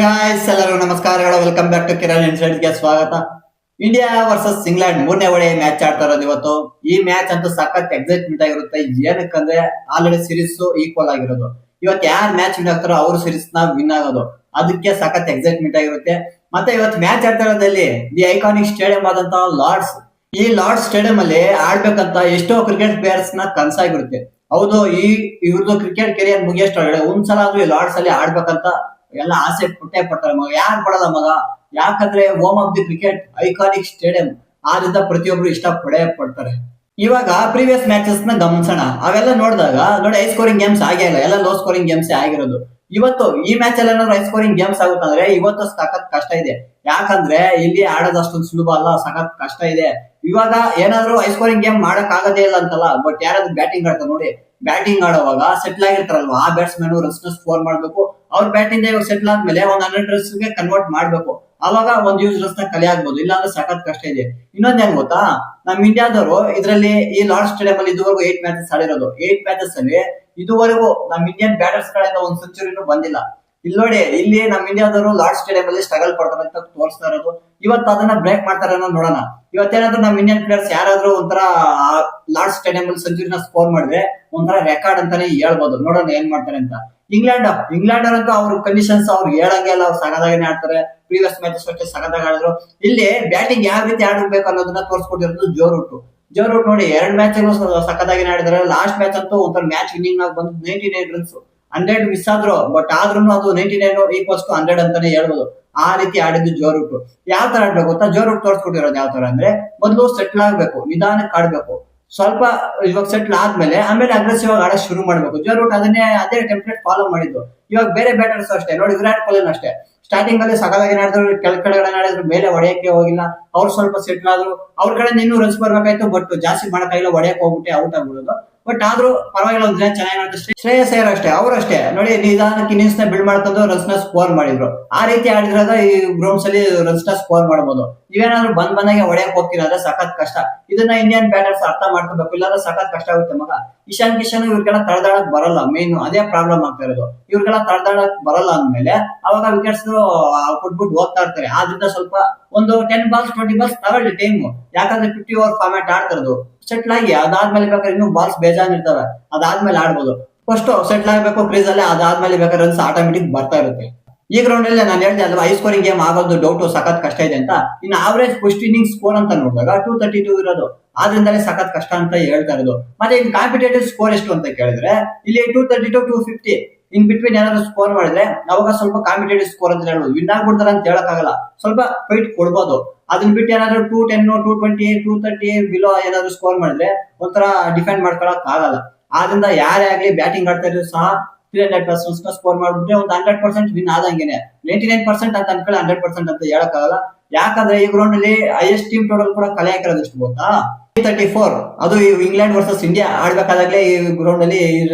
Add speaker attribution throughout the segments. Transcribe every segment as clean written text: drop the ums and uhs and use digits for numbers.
Speaker 1: Guys ಎಲ್ಲರಿಗೂ ನಮಸ್ಕಾರಗಳು. Welcome back to Kiran ಇನ್ಸೈಡ್ಸ್ಗೆ ಸ್ವಾಗತ. ಇಂಡಿಯಾ ವರ್ಸಸ್ ಇಂಗ್ಲೆಂಡ್ ಮೂರನೇ ಒಳ್ಳೆ ಮ್ಯಾಚ್ ಆಡ್ತಾ ಇರೋದು ಇವತ್ತು. ಈ ಮ್ಯಾಚ್ ಅಂತೂ ಸಖತ್ ಎಕ್ಸೈಟ್ಮೆಂಟ್ ಆಗಿರುತ್ತೆ. ಏನಕ್ಕಂದ್ರೆ ಆಲ್ರೆಡಿ ಸೀರೀಸ್ ಈಕ್ವಲ್ ಆಗಿರೋದು. ಇವತ್ತು ಯಾರು ಮ್ಯಾಚ್ ವಿನ್ ಆಗ್ತಾರೋ ಅವ್ರ ಸೀರೀಸ್ ನ ವಿನ್ ಆಗೋದು. ಅದಕ್ಕೆ ಸಖತ್ ಎಕ್ಸೈಟ್ಮೆಂಟ್ ಆಗಿರುತ್ತೆ. ಮತ್ತೆ ಇವತ್ತು ಮ್ಯಾಚ್ ಆಡ್ತಾ ಇರೋದಲ್ಲಿ ದಿ ಐಕಾನಿಕ್ ಸ್ಟೇಡಿಯಂ ಆದಂತಹ ಲಾರ್ಡ್ಸ್. ಈ ಲಾರ್ಡ್ಸ್ ಸ್ಟೇಡಿಯಂ ಅಲ್ಲಿ ಆಡ್ಬೇಕಂತ ಎಷ್ಟೋ ಕ್ರಿಕೆಟ್ ಪ್ಲೇಯರ್ಸ್ ನ ಕನಸಾಗಿರುತ್ತೆ. ಹೌದು, ಇವ್ರದ್ದು ಕ್ರಿಕೆಟ್ ಕೆರಿಯರ್ ಮುಗಿಯೋಷ್ಟೊಳಗಡೆ ಒಂದ್ಸಲ ಆದ್ರೂ ಈ ಲಾರ್ಡ್ಸ್ ಅಲ್ಲಿ ಆಡ್ಬೇಕಂತ ಎಲ್ಲ ಆಸೆ ಪಟ್ಟೆ ಪಡ್ತಾರೆ ಮಗ. ಯಾರು ಪಡಲ್ಲ ಮಗ? ಯಾಕಂದ್ರೆ home of the cricket iconic stadium. ಆದ್ರಿಂದ ಪ್ರತಿಯೊಬ್ರು ಇಷ್ಟ ಪಡೇ ಪಡ್ತಾರೆ. ಇವಾಗ ಪ್ರೀವಿಯಸ್ ಮ್ಯಾಚಸ್ ನ ಗಮನಿಸೋಣ. ಅವೆಲ್ಲ ನೋಡಿದಾಗ ನೋಡಿ, ಹೈ ಸ್ಕೋರಿಂಗ್ ಗೇಮ್ಸ್ ಆಗೇ ಇಲ್ಲ, ಎಲ್ಲ ಲೋ ಸ್ಕೋರಿಂಗ್ ಗೇಮ್ಸ್ ಆಗಿರೋದು. ಇವತ್ತು ಈ ಮ್ಯಾಚ್ ಅಲ್ಲಿ ಏನಾದ್ರು ಹೈ ಸ್ಕೋರಿಂಗ್ ಗೇಮ್ಸ್ ಆಗುತ್ತಂದ್ರೆ ಇವತ್ತು ಸಖತ್ ಕಷ್ಟ ಇದೆ. ಯಾಕಂದ್ರೆ ಇಲ್ಲಿ ಆಡೋದು ಅಷ್ಟೊಂದು ಸುಲಭ ಅಲ್ಲ, ಸಖತ್ ಕಷ್ಟ ಇದೆ. ಇವಾಗ ಏನಾದ್ರು ಹೈ ಸ್ಕೋರಿಂಗ್ ಗೇಮ್ ಮಾಡಕ್ ಆಗದೇ ಇಲ್ಲ ಅಂತಲ್ಲ, ಬಟ್ ಯಾರಾದ್ರೂ ಬ್ಯಾಟಿಂಗ್ ಆಡ್ತಾರೆ ನೋಡಿ, ಬ್ಯಾಟಿಂಗ್ ಆಡುವಾಗ ಸೆಟ್ಲ್ ಆಗಿರ್ತಾರಲ್ವಾ ಆ ಬ್ಯಾಟ್ಸ್ಮನ್ ರನ್ಸ್ ಸ್ಕೋರ್ ಮಾಡ್ಬೇಕು. ಅವ್ರ ಬ್ಯಾಟಿಂಗ್ ಇವಾಗ ಸೆಟ್ಲ್ ಆದ್ಮೇಲೆ ಒಂದ್ 100 ರನ್ಸ್ ಗೆ ಕನ್ವರ್ಟ್ ಮಾಡ್ಬೇಕು. ಅವಾಗ ಒಂದ್ ಯೂಸ್ ರನ್ಸ್ ನ ಕಲೆ ಆಗ್ಬೋದು. ಇಲ್ಲಾಂದ್ರೆ ಸಖತ್ ಕಷ್ಟ ಇದೆ. ಇನ್ನೊಂದ್ ಏನ್ ಗೊತ್ತಾ, ನಮ್ ಇಂಡಿಯಾದವರು ಇದರಲ್ಲಿ ಈ ಲಾರ್ಡ್ ಸ್ಟೇಡಿಯಂ ಅಲ್ಲಿ ಇದುವರೆಗೂ 8 ಮ್ಯಾಚಸ್ ಆಡಿರೋದು. 8 ಮ್ಯಾಚಸ್ ಅಲ್ಲಿ ಇದುವರೆಗೂ ನಮ್ ಇಂಡಿಯನ್ ಬ್ಯಾಟರ್ಸ್ ಗಳಿಂದ ಒಂದ್ ಸೆಂಚುರಿನೂ ಬಂದಿಲ್ಲ. ಇಲ್ಲಿ ನೋಡಿ, ಇಲ್ಲಿ ನಮ್ ಇಂಡಿಯಾದವರು ಲಾರ್ಡ್ ಸ್ಟೇಡಿಯಂ ಅಲ್ಲಿ ಸ್ಟ್ರಗಲ್ ಪಡ್ತಾರೆ ಅಂತ ತೋರಿಸ್ತಾ ಇರೋದು. ಇವತ್ತು ಅದನ್ನ ಬ್ರೇಕ್ ಮಾಡ್ತಾರೆ ಅನ್ನೋ ನೋಡೋಣ. ಇವತ್ತೇನಾದ್ರೂ ನಮ್ ಇಂಡಿಯನ್ ಪ್ಲೇಯರ್ಸ್ ಯಾರಾದ್ರೂ ಒಂಥರ ಲಾರ್ಡ್ ಸ್ಟೇಡಿಯಂ ಅಲ್ಲಿ ಸೆಂಚುರಿನ ಸ್ಕೋರ್ ಮಾಡಿದ್ರೆ ಒಂಥರ ರೆಕಾರ್ಡ್ ಅಂತಾನೆ ಹೇಳ್ಬೋದು. ನೋಡೋಣ ಏನ್ ಮಾಡ್ತಾರೆ ಅಂತ. ಇಂಗ್ಲೆಂಡ್ ಅಂತೂ ಅವ್ರ ಕಂಡೀಷನ್ಸ್ ಅವ್ರಿಗೆ ಹೇಳಂಗೆ ಅಲ್ಲ, ಅವ್ರು ಸಗದಾಗನೇ ಆಡ್ತಾರೆ. ಪ್ರೀವಿಯಸ್ ಮ್ಯಾಚಸ್ ಅಷ್ಟೇ ಸಗದಾಗ ಆಡಿದ್ರು. ಇಲ್ಲಿ ಬ್ಯಾಟಿಂಗ್ ಯಾವ ರೀತಿ ಆಡಬೇಕು ಅನ್ನೋದನ್ನ ತೋರಿಸ್ಕೊಟ್ಟಿರೋದು ಜೋ ರೂಟ್ ನೋಡಿ. 2 ಮ್ಯಾಚ್ ಸಖದಾಗಿ ಆಡಿದಾರೆ. ಲಾಸ್ಟ್ ಮ್ಯಾಚ್ ಅಂತೂ ಒಂಥರ ಮ್ಯಾಚ್ ವಿನ್ನಿಂಗ್ ಆಗಿ ಬಂದು 99 ರನ್ಸ್. 100 ಮಿಸ್ ಆದ್ರು, ಬಟ್ ಆದ್ರೂ ಅದು 99 ಈಕ್ವಲ್ಸ್ ಟು 100 ಅಂತಾನೆ ಹೇಳ್ಬೋದು. ಆ ರೀತಿ ಆಡಿದ್ದು ಜೋ ರೂಟ್. ಯಾವ ತರ ಆಡ್ಬೇಕು ಗೊತ್ತಾ? ಜೋ ರೂಟ್ ತೋರಿಸ್ಕೊಟ್ಟಿರೋದು ಯಾವ ತರ ಅಂದ್ರೆ, ಮೊದಲು ಸೆಟ್ಲ್ ಆಗ್ಬೇಕು, ನಿಧಾನಕ್ಕೆ ಆಡ್ಬೇಕು. ಸ್ವಲ್ಪ ಇವಾಗ ಸೆಟ್ಲ್ ಆದ್ಮೇಲೆ ಆಮೇಲೆ ಅಗ್ರೆಸಿವ್ ಆಗಿ ಆಡೋಕ್ ಶುರು ಮಾಡ್ಬೇಕು. ಜೋ ರೂಟ್ ಅದೇ ಟೆಂಪ್ಲೇಟ್ ಫಾಲೋ ಮಾಡಿದ್ದು. ಇವಾಗ ಬೇರೆ ಬ್ಯಾಟರ್ಸ್ ಅಷ್ಟೇ ನೋಡಿ, ವಿರಾಟ್ ಕೊಹ್ಲಿ ಅಷ್ಟೇ ಸ್ಟಾರ್ಟಿಂಗ್ ಅಲ್ಲಿ ಸಗದಾಗಿ ಆಡಿದ್ರು, ಕೆಳಗಡೆ ಆಡಿದ್ರು, ಮೇಲೆ ಹೊಡೆಯಕ್ಕೆ ಹೋಗಿಲ್ಲ. ಅವ್ರು ಸ್ವಲ್ಪ ಸೆಟ್ಲ್ ಆದ್ರು, ಅವ್ರ ಕಡೆ ಇನ್ನೂ ರನ್ಸ್ ಬರ್ಬೇಕಾಯ್ತು, ಬಟ್ ಜಾಸ್ತಿ ಮಾಡಕ್ಕಾಗಿಲ್ಲ, ಹೊಡೆಯಕ್ಕೆ ಹೋಗ್ಬಿಟ್ಟೆ ಔಟ್ ಆಗ್ಬಿಡೋದು. ಬಟ್ ಆದ್ರೂ ಪರವಾಗಿಲ್ಲ, ಒಂದ್ ದಿನ ಚೆನ್ನಾಗಿ ಆಡಿದ್ರು. ಶ್ರೇಯಸ್ ಅಯ್ಯರ್ ಅಷ್ಟೇ, ಅವರಷ್ಟೇ ನೋಡಿ, ನಿಧಾನಕ್ಕೆ ಇನ್ನಿಂಗ್ಸ್ ನ ಬಿಲ್ಡ್ ಮಾಡ್ಕೊಂಡು ರನ್ಸ್ ನ ಸ್ಕೋರ್ ಮಾಡಿದ್ರು. ಆ ರೀತಿ ಆಡಿದ್ರಾಗ ಈ ಗ್ರೌಂಡ್ಸ್ ಅಲ್ಲಿ ರನ್ಸ್ ನ ಸ್ಕೋರ್ ಮಾಡಬಹುದು. ನೀವೇನಾದ್ರೂ ಬಂದಾಗೆ ಹೊಡೆಯಕ್ ಹೋಗ್ತೀರಾ ಅಂದ್ರೆ ಸಖತ್ ಕಷ್ಟ. ಇದನ್ನ ಇಂಡಿಯನ್ ಬ್ಯಾಟರ್ಸ್ ಅರ್ಥ ಮಾಡ್ಕೋಬೇಕು, ಇಲ್ಲಾಂದ್ರೆ ಸಖತ್ ಕಷ್ಟ ಆಗುತ್ತೆ ಮಗ. ಇಶಾನ್ ಕಿಶನ್ ಇವ್ರಿಗೆಲ್ಲ ತಡೆದಾಡಕ್ ಬರಲ್ಲ. ಮೇನ್ ಅದೇ ಪ್ರಾಬ್ಲಮ್ ಆಗ್ತಾ ಇರೋದು. ಇವ್ರಿಗೆಲ್ಲ ತಡೆದಾಡಕ್ ಬರಲ್ಲ ಅಂದ್ಮೇಲೆ ಅವಾಗ ವಿಕೆಟ್ಸ್ ಕೊಟ್ಬಿಟ್ಟು ಹೋಗ್ತಾ ಇರ್ತಾರೆ. ಆದ್ರಿಂದ ಸ್ವಲ್ಪ ಒಂದು 10 ಬಾಲ್ಸ್ 20 ಬಾಲ್ಸ್ ತಗೊಳ್ಳಿ ಟೈಮ್. ಯಾಕಂದ್ರೆ 50 ಓವರ್ ಫಾರ್ಮ್ಯಾಟ್ ಆಡ್ತಿರೋದು. ಸೆಟ್ಲ್ ಆಗಿ ಅದಾದ್ಮೇಲೆ ಬೇಕಾದ್ರೆ ಇನ್ನೂ ಬಾಲ್ಸ್ ಬೇಜಾನ್ ಇರ್ತವೆ, ಅದಾದ್ಮೇಲೆ ಆಡ್ಬೋದು. ಫಸ್ಟ್ ಸೆಟ್ಲ್ ಆಗ್ಬೇಕು ಕ್ರೀಸ್ ಅಲ್ಲಿ, ಅದಾದ್ಮೇಲೆ ಬೇಕಾದ್ರೆ ರನ್ಸ್ ಆಟೋಮೆಟಿಕ್ ಬರ್ತಾ ಇರುತ್ತೆ. ಈ ಗ್ರೌಂಡ್ ಅಲ್ಲಿ ನಾನು ಹೇಳ್ದೆ ಅಲ್ವಾ, ಹೈ ಸ್ಕೋರಿಂಗ್ ಗೇಮ್ ಆಗೋದು ಡೌಟ್, ಸಖತ್ ಕಷ್ಟ ಇದೆ ಅಂತ. ಇನ್ನು ಆವರೇಜ್ ಫಸ್ಟ್ ಇನ್ನಿಂಗ್ ಸ್ಕೋರ್ ಅಂತ ನೋಡಿದಾಗ 232 ಇರೋದು. ಆದ್ರಿಂದಲೇ ಸಖತ್ ಕಷ್ಟ ಅಂತ ಹೇಳ್ತಾ ಇರೋದು. ಮತ್ತೆ ಇನ್ ಕಾಂಪಿಟೇಟಿವ್ ಸ್ಕೋರ್ ಎಷ್ಟು ಅಂತ ಕೇಳಿದ್ರೆ ಇಲ್ಲಿ 232 250 ಇನ್ ಬಿಟ್ವೀನ್ ಏನಾದ್ರು ಸ್ಕೋರ್ ಮಾಡಿದ್ರೆ ಅವಾಗ ಸ್ವಲ್ಪ ಕಾಂಪಿಟೇಟಿವ್ ಸ್ಕೋರ್ ಅಂತ ಹೇಳ್ಬೋದು. ವಿನ್ ಆಗ್ಬಿಡ್ತಾರೆ ಅಂತ ಹೇಳಕ್ಕಾಗಲ್ಲ, ಸ್ವಲ್ಪ ಫೈಟ್ ಕೊಡ್ಬೋದು. ಅದನ್ನ ಬಿಟ್ಟು ಏನಾದ್ರು 210 220 230 ಬಿಲೋ ಏನಾದ್ರು ಸ್ಕೋರ್ ಮಾಡಿದ್ರೆ ಒಂಥರ ಡಿಫೆಂಡ್ ಮಾಡ್ಕೊಳಕ್ ಆಗಲ್ಲ. ಆದ್ರಿಂದ ಯಾರೇ ಆಗ್ಲಿ ಬ್ಯಾಟಿಂಗ್ ಆಡ್ತಾ ಇದ್ರು ಸಹ 300+ ಸ್ಕೋರ್ ಮಾಡ್ಬಿಟ್ರೆ ಒಂದು 100% ವಿನ್ ಆದಂಗೆನೆ. 99% ಅಂತ ಅನ್ಕೊಳ್ಳಿ, 100% ಅಂತ ಹೇಳಕ್ಕಾಗಲ್ಲ. ಯಾಕಂದ್ರೆ ಈ ಗ್ರೌಂಡ್ ಅಲ್ಲಿ ಹೈಯೆಸ್ಟ್ ಟೀಮ್ ಟೋಟಲ್ ಕೂಡ ಕಲೆ ಹಾಕಿರೋದು ಎಷ್ಟು ಗೊತ್ತಾ? 334. ಅದು ಇಂಗ್ಲೆಂಡ್ ವರ್ಸಸ್ ಇಂಡಿಯಾ ಆಡ್ಬೇಕಾದಾಗ್ಲೇ ಈ ಗ್ರೌಂಡ್ ಅಲ್ಲಿ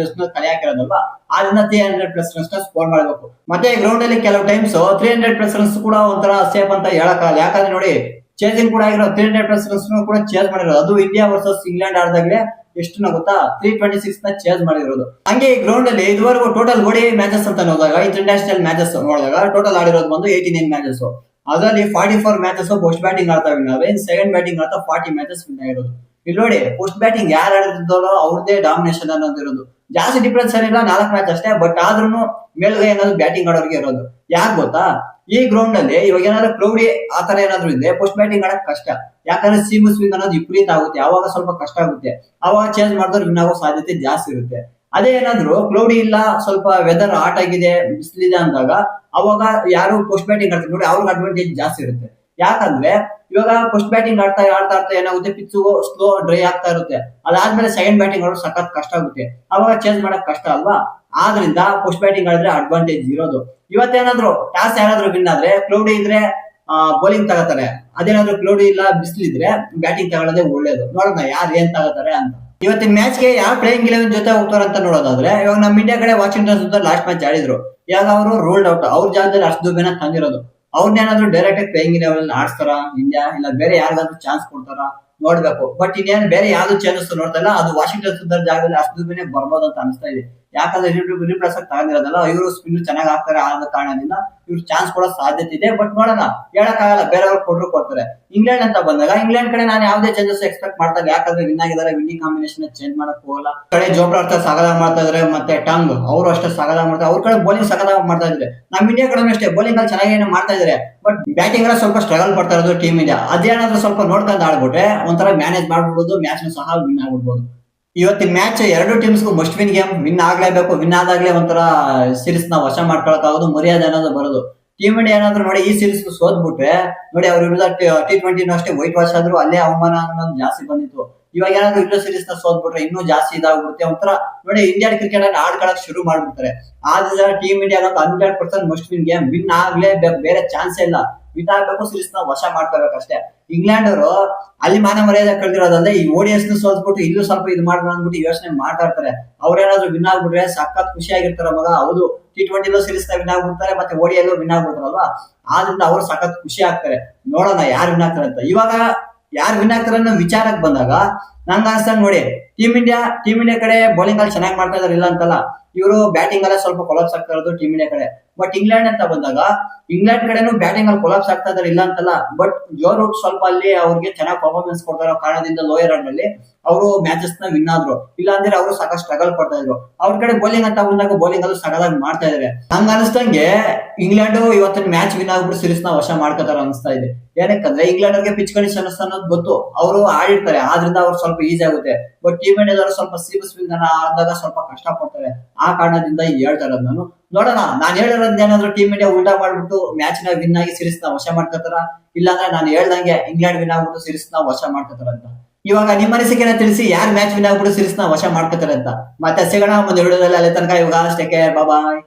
Speaker 1: ಕಲೆ ಹಾಕಿರೋದಲ್ವಾ, ಆದ್ರಿಂದ 300+ ರನ್ಸ್ ಸ್ಕೋರ್ ಮಾಡ್ಬೇಕು. ಮತ್ತೆ ಈ ಗ್ರೌಂಡ್ ಅಲ್ಲಿ ಕೆಲವು ಟೈಮ್ಸ್ 300+ ರನ್ಸ್ ಕೂಡ ಒಂಥರ ಸೇಫ್ ಅಂತ ಹೇಳಕ್ಕಾಗಲ್ಲ. ಯಾಕಂದ್ರೆ ನೋಡಿ, ಚೇಸಿಂಗ್ ಕೂಡ ಆಗಿರೋ 300+ ರನ್ಸ್ ಕೂಡ ಚೇಸ್ ಮಾಡಿರೋದು. ಅದು ಇಂಡಿಯಾ ವರ್ಸಸ್ ಇಂಗ್ಲೆಂಡ್ ಆಡಿದಾಗ್ಲೇ ಎಷ್ಟು ಗೊತ್ತಾ? 326 ನ ಚೇಸ್ ಮಾಡಿರೋದು. ಹಂಗೆ ಈ ಗ್ರೌಂಡ್ ಅಲ್ಲಿ ಇದುವರೆಗೂ ಟೋಟಲ್ ಓಡಿ ಮ್ಯಾಚಸ್ ಅಂತ ನೋಡಿದಾಗ, ಇಂಟರ್ನ್ಯಾಷನಲ್ ಮ್ಯಾಚಸ್ ನೋಡಿದಾಗ ಟೋಟಲ್ ಆಡಿರೋದು ಬಂದು 89 ಮ್ಯಾಚಸ್. ಅದರಲ್ಲಿ 44 ಮ್ಯಾಚಸ್ ಪೋಸ್ಟ್ ಬ್ಯಾಟಿಂಗ್ ಆಡ್ತಾ ವಿನ್ ಆದ್ರೆ, ಸೆಕೆಂಡ್ ಬ್ಯಾಟಿಂಗ್ ಆಡ್ತಾ 40 ಮ್ಯಾಚಸ್ ವಿನ್ ಆಗಿರೋದು. ಇಲ್ಲಿ ನೋಡಿ, ಪೋಸ್ಟ್ ಬ್ಯಾಟಿಂಗ್ ಯಾರು ಆಡಿದ್ದಾರೋ ಅವ್ರದೇ ಡಾಮಿನೇಷನ್ ಅನ್ನೋದಿರೋದು. ಜಾಸ್ತಿ ಡಿಫ್ರೆನ್ಸ್ ಏನಿಲ್ಲ, 4 ಮ್ಯಾಚ್ ಅಷ್ಟೇ. ಬಟ್ ಆದ್ರೂ ಮೇಲ್ಗೈ ಏನಾದ್ರು ಬ್ಯಾಟಿಂಗ್ ಆಡೋರಿಗೆ ಇರೋದು. ಯಾಕೆ ಗೊತ್ತಾ? ಈ ಗ್ರೌಂಡ್ ಅಲ್ಲಿ ಇವಾಗ ಏನಾದ್ರು ಕ್ಲೌಡಿ ಆತರ ಏನಾದ್ರು ಇದೆ, ಪೋಸ್ಟ್ ಬ್ಯಾಟಿಂಗ್ ಆಡಕ್ ಕಷ್ಟ. ಯಾಕಂದ್ರೆ ಸೀಮ್ ಸ್ವಿಂಗ್ ಅನ್ನೋದು ವಿಪರೀತ ಆಗುತ್ತೆ, ಅವಾಗ ಸ್ವಲ್ಪ ಕಷ್ಟ ಆಗುತ್ತೆ. ಅವಾಗ ಚೇಂಜ್ ಮಾಡಿದ್ರೆ ವಿನ್ ಆಗೋ ಸಾಧ್ಯತೆ ಜಾಸ್ತಿ ಇರುತ್ತೆ. ಅದೇ ಏನಾದ್ರು ಕ್ಲೌಡಿ ಇಲ್ಲ, ಸ್ವಲ್ಪ ವೆದರ್ ಹಾಟ್ ಆಗಿದೆ, ಬಿಸಿಲಿದೆ ಅಂದಾಗ ಅವಾಗ ಯಾರು ಪೋಸ್ಟ್ ಬ್ಯಾಟಿಂಗ್ ಆಡ್ತಾರೆ ನೋಡಿ, ಅವ್ರಿಗೆ ಅಡ್ವಾಂಟೇಜ್ ಜಾಸ್ತಿ ಇರುತ್ತೆ. ಯಾಕಂದ್ರೆ ಇವಾಗ ಫಸ್ಟ್ ಬ್ಯಾಟಿಂಗ್ ಆಡ್ತಾ ಏನಾಗುತ್ತೆ, ಪಿಚ್ಚು ಸ್ಲೋ ಡ್ರೈ ಆಗ್ತಾ ಇರುತ್ತೆ. ಅದಾದ್ಮೇಲೆ ಸೆಕೆಂಡ್ ಬ್ಯಾಟಿಂಗ್ ಆಡೋದು ಸಖತ್ ಕಷ್ಟ ಆಗುತ್ತೆ, ಅವಾಗ ಚೇಂಜ್ ಮಾಡಕ್ ಕಷ್ಟ ಅಲ್ವಾ. ಆದ್ರಿಂದ ಫಸ್ಟ್ ಬ್ಯಾಟಿಂಗ್ ಆಡಿದ್ರೆ ಅಡ್ವಾಂಟೇಜ್ ಇರೋದು. ಇವತ್ತೇನಾದ್ರು ಟಾಸ್ ಯಾರಾದ್ರೂ ವಿನ್ ಆದ್ರೆ ಕ್ಲೌಡಿ ಇದ್ರೆ ಬೌಲಿಂಗ್ ತಗೋತಾರೆ. ಅದೇನಾದ್ರೂ ಕ್ಲೌಡಿ ಇಲ್ಲ, ಬಿಸಿಲಿದ್ರೆ ಬ್ಯಾಟಿಂಗ್ ತಗೊಳ್ಳೋದೇ ಒಳ್ಳೇದು. ನೋಡೋಣ ಯಾರು ಏನ್ ತಗೋತಾರೆ ಅಂತ. ಇವತ್ತಿನ ಮ್ಯಾಚ್ಗೆ ಯಾವ ಪ್ಲೇಯಿಂಗ್ 11 ಜೊತೆ ಹೋಗ್ತಾರೆ ಅಂತ ನೋಡೋದಾದ್ರೆ, ಇವಾಗ ನಮ್ಮ ಇಂಡಿಯಾ ಕಡೆ ವಾಷಿಂಗ್ಟನ್ ಸುತ್ತ ಲಾಸ್ಟ್ ಮ್ಯಾಚ್ ಆಡಿದ್ರು. ಇವಾಗ ಅವರು ರೂಲ್ಡ್ ಔಟ್. ಅವ್ರ ಜಾಗದಲ್ಲಿ ಅಷ್ಟು ದುಬೆನ ತಂದಿರೋದು. ಅವ್ರನ್ನೇನಾದ್ರು ಡೈರೆಕ್ಟ್ ಆಗಿ ಪ್ಲೇಯಿಂಗ್ 11 ಆಡ್ಸ್ತಾರ ಇಂಡಿಯಾ, ಇಲ್ಲ ಬೇರೆ ಯಾರಿಗಾದ್ರೂ ಚಾನ್ಸ್ ಕೊಡ್ತಾರ ನೋಡ್ಬೇಕು. ಬಟ್ ಇನ್ನೇನು ಬೇರೆ ಯಾವ್ದು ಚಾನ್ಸಸ್ ನೋಡ್ತಾ ಇಲ್ಲ. ಅದು ವಾಷಿಂಗ್ಟನ್ ಸುಂದರ್ ಜಾಗದಲ್ಲಿ ಅಷ್ಟು ದುಬೆನೆ ಬರ್ಬೋದು ಅಂತ ಅನಿಸ್ತಾ ಇದೆ. ಯಾಕಂದ್ರೆ ರೀಪ್ಲೇಸ್ ಆಗಿ ತಗೊಂಡಿರೋದಲ್ಲ, ಇವರು ಸ್ಪಿನ್ ಚೆನ್ನಾಗಿ ಆಗ್ತಾರೆ. ಆದ ಕಾರಣದಿಂದ ಇವ್ರು ಚಾನ್ಸ್ ಕೊಡೋ ಸಾಧ್ಯತೆ ಇದೆ. ಬಟ್ ನೋಡೋಣ, ಹೇಳಕ್ಕಾಗಲ್ಲ, ಬೇರೆಯವ್ರು ಕೊಡ್ತಾರೆ. ಇಂಗ್ಲೆಂಡ್ ಅಂತ ಬಂದಾಗ ಇಂಗ್ಲೆಂಡ್ ಕಡೆ ನಾನು ಯಾವುದೇ ಚೇಂಜಸ್ ಎಕ್ಸ್ಪೆಕ್ಟ್ ಮಾಡ್ತಾ ಇಲ್ಲ. ಯಾಕಂದ್ರೆ ವಿನ್ ಆಗಿದ್ದಾರೆ, ವಿನ್ನಿಂಗ್ ಕಾಂಬಿನೇಷನ್ ಚೇಂಜ್ ಮಾಡಕ್ ಹೋಗಲ್ಲ. ಕಡೆ ಜೋಬ್ರಾ ಅರ್ಥ ಸಗದಾಗ ಮಾಡ್ತಾ ಇದಾರೆ, ಮತ್ತೆ ಟಂಗ್ ಅವರು ಅಷ್ಟೇ ಸಗದಾಗ ಮಾಡ್ತಾರೆ. ಅವ್ರ ಕಡೆ ಬೌಲಿಂಗ್ ಸಗದಾಗ ಮಾಡ್ತಾ ಇದ್ರೆ, ನಮ್ಮ ಇಂಡಿಯಾ ಕಡೆ ಅಷ್ಟೇ ಬೌಲಿಂಗ್ ಅಲ್ಲಿ ಚೆನ್ನಾಗಿ ಮಾಡ್ತಾ ಇದಾರೆ. ಬಟ್ ಬ್ಯಾಟಿಂಗ್ ಎಲ್ಲ ಸ್ವಲ್ಪ ಸ್ಟ್ರಗಲ್ ಪಡ್ತಾ ಇರೋದು ಟೀಮ್ ಇಂಡಿಯಾ. ಅದೇನಾದ್ರೂ ಸ್ವಲ್ಪ ನೋಡ್ಕೊಂಡು ಆಡ್ಬಿಟ್ರೆ ಒಂಥರ ಮ್ಯಾನೇಜ್ ಮಾಡ್ಬಿಡ್ಬೋದು, ಮ್ಯಾಚ್ ಸಹ ವಿನ್ ಆಗ್ಬಿಡ್ಬೋದು. ಇವತ್ತಿನ ಮ್ಯಾಚ್ ಎರಡು ಟೀಮ್ಸ್ಗೂ ಮಸ್ಟ್ ವಿನ್ ಗೇಮ್. ವಿನ್ ಆಗ್ಲೇಬೇಕು, ವಿನ್ ಆದಾಗ್ಲೇ ಒಂಥರ ಸೀರೀಸ್ ನ ವಶ ಮಾಡ್ಕೊಳಕ್ಕಾಗೋದು, ಮರ್ಯಾದೆ ಅನ್ನೋದು ಬರೋದು. ಟೀಮ್ ಇಂಡಿಯಾ ಏನಾದ್ರು ನೋಡಿ ಈ ಸೀರೀಸ್ ಸೋತ್ಬಿಟ್ರೆ ನೋಡಿ, ಅವ್ರ ವಿರುದ್ಧ T20 ಅಷ್ಟೇ ವೈಟ್ ವಾಶ್ ಆದ್ರೂ ಅಲ್ಲೇ ಅವಮಾನ ಅನ್ನೋದು ಜಾಸ್ತಿ ಬಂದಿತ್ತು. ಇವಾಗ ಏನಾದ್ರು ಇಲ್ಲೋ ಸೀರೀಸ್ ನ ಸೋತ್ಬಿಟ್ರೆ ಇನ್ನೂ ಜಾಸ್ತಿ ಇದಾಗ್ಬಿಡುತ್ತೆ. ಒಂಥರ ನೋಡಿ, ಇಂಡಿಯನ್ ಕ್ರಿಕೆಟ್ ಅನ್ನ ಆಡ್ಕೊಳಕ್ ಶುರು ಮಾಡ್ಬಿಡ್ತಾರೆ. ಆದ್ರಿಂದ team India 100% must win game. Win ಆಗ್ಲೇ ಬೇರೆ ಚಾನ್ಸೇ ಇಲ್ಲ. ವಿನ್ ಆಗ್ಬೇಕು, ಸೀರೀಸ್ ನ ವಶ ಮಾಡ್ಕೋಬೇಕಷ್ಟೇ. ಇಂಗ್ಲೆಂಡ್ ಅವರು ಅಲ್ಲಿ ಮಾನ ಮರ್ಯಾದೆ ಕಳೆದಿರೋದಲ್ಲದೆ ಈ ODIs ಸೋತ್ಬಿಟ್ಟು ಇಲ್ಲೂ ಸ್ವಲ್ಪ ಇದು ಮಾಡೋಣ ಅಂದ್ಬಿಟ್ಟು ಯೋಚನೆ ಮಾಡ್ತಾ ಇರ್ತಾರೆ. ಅವ್ರೇನಾದ್ರು ವಿನ್ ಆಗ್ಬಿಟ್ರೆ ಸಖತ್ ಖುಷಿಯಾಗಿರ್ತಾರ ಮಗ. ಹೌದು, T20 ಸೀರೀಸ್ ನ ವಿನ್ ಆಗ್ಬಿಡ್ತಾರೆ, ಮತ್ತೆ ODI ವಿನ್ ಆಗ್ಬಿಡ್ತಾರಲ್ವಾ. ಆದ್ರಿಂದ ಅವ್ರು ಸಖತ್ ಖುಷಿ ಆಗ್ತಾರೆ. ನೋಡೋಣ ಯಾರು ವಿನ್ ಆಗ್ತಾರೆ ಅಂತ. ಇವಾಗ ಯಾರು ವಿನ್ ಆಗ್ತಾರೆ ಅನ್ನೋ ವಿಚಾರಕ್ಕೆ ಬಂದಾಗ ನಂಗೆ ಅನ್ಸ್ತಂಗ್ ನೋಡಿ, ಟೀಮ್ ಇಂಡಿಯಾ ಕಡೆ ಬೌಲಿಂಗ್ ಅಲ್ಲಿ ಚೆನ್ನಾಗಿ ಮಾಡ್ತಾ ಇದಾರೆ, ಇಲ್ಲ ಅಂತಲ್ಲ. ಇವರು ಬ್ಯಾಟಿಂಗ್ ಅಲ್ಲೇ ಸ್ವಲ್ಪ ಕೊಲಾಪ್ಸ್ ಆಗ್ತಾ ಇರೋದು ಟೀಮ್ ಇಂಡಿಯಾ ಕಡೆ. ಬಟ್ ಇಂಗ್ಲೆಂಡ್ ಅಂತ ಬಂದಾಗ ಇಂಗ್ಲೆಂಡ್ ಕಡೆನೂ ಬ್ಯಾಟಿಂಗ್ ಅಲ್ಲಿ ಕೊಲಾಪ್ಸ್ ಆಗ್ತಾ ಇದಾರೆ, ಇಲ್ಲ ಅಂತಲ್ಲ. ಬಟ್ ಜೋ ರೂಟ್ ಸ್ವಲ್ಪ ಅಲ್ಲಿ ಅವ್ರಿಗೆ ಚೆನ್ನಾಗಿ ಪರ್ಫಾರ್ಮೆನ್ಸ್ ಕೊಡ್ತಾ ಇರೋ ಕಾರಣದಿಂದ ಲೋಯರ್ ರನ್ ಅಲ್ಲಿ ಅವರು ಮ್ಯಾಚಸ್ ನ ವಿನ್ ಆದ್ರು. ಇಲ್ಲ ಅಂದ್ರೆ ಅವರು ಸಾಕಷ್ಟು ಸ್ಟ್ರಗಲ್ ಪಡ್ತಾ ಇದ್ರು. ಅವ್ರ ಕಡೆ ಬೌಲಿಂಗ್ ಅಂತ ಬಂದಾಗ ಬೌಲಿಂಗ್ ಅಲ್ಲೂ ಸಗದಾಗಿ ಮಾಡ್ತಾ ಇದಾರೆ. ಹಂಗ ಅನಿಸ್ತಂಗೆ ಇಂಗ್ಲೆಂಡ್ ಇವತ್ತಿನ ಮ್ಯಾಚ್ ವಿನ್ ಆಗ್ಬಿಟ್ಟು ಸೀರೀಸ್ ನ ವಶ ಮಾಡ್ಕೋತಾರ ಅನಿಸ್ತಾ ಇದೆ. ಏನಕ್ಕಂದ್ರೆ ಇಂಗ್ಲೆಂಡ್ ಅವ್ರಿಗೆ ಪಿಚ್ ಕಂಡೀಷನ್ಸ್ ಅನ್ನೋದು ಗೊತ್ತು, ಅವರು ಆಡಿರ್ತಾರೆ, ಆದ್ರಿಂದ ಅವ್ರು ಸ್ವಲ್ಪ ಈಸಿ ಆಗುತ್ತೆ. ಬಟ್ ಟೀಮ್ ಇಂಡಿಯಾದವರು ಸ್ವಲ್ಪ ಸೀರೀಸ್ ವಿನ್ ಆದಾಗ ಸ್ವಲ್ಪ ಕಷ್ಟ ಪಡ್ತಾರೆ. ಆ ಕಾರಣದಿಂದ ಹೇಳ್ತಾ ಇರೋದು ನಾನು. ನೋಡೋಣ, ನಾನು ಹೇಳಿರೋದ್ ಏನಾದ್ರು ಟೀಮ್ ಇಂಡಿಯಾ ಉಲ್ಟಾ ಮಾಡ್ಬಿಟ್ಟು ಮ್ಯಾಚ್ ನ ವಿನ್ ಆಗಿ ಸೀರೀಸ್ ನ ವಶ ಮಾಡ್ಕೋತಾರ, ಇಲ್ಲಾಂದ್ರೆ ನಾನು ಹೇಳ್ದಂಗೆ ಇಂಗ್ಲೆಂಡ್ ವಿನ್ ಆಗ್ಬಿಟ್ಟು ಸೀರೀಸ್ ನ ವಶ ಮಾಡ್ಕೋತಾರ ಅಂತ. ಇವಾಗ ನಿಮ್ಮ ಅನಿಸಿಕೆನ ತಿಳಿಸಿ, ಯಾರು ಮ್ಯಾಚ್ ವಿನ್ ಆಗ್ಬಿಟ್ಟು ಸೀರೀಸ್ ನ ವಶ ಮಾಡ್ಕೋತಾರೆ ಅಂತ. ಮತ್ತೆ ಸಿಗೋಣ ಮುಂದೆ ವಿಡಿಯೋದಲ್ಲಿ. ಅಲ್ಲಿ ತನಕ ಇವಾಗ ಅಷ್ಟೇ, ಬಾಯ್.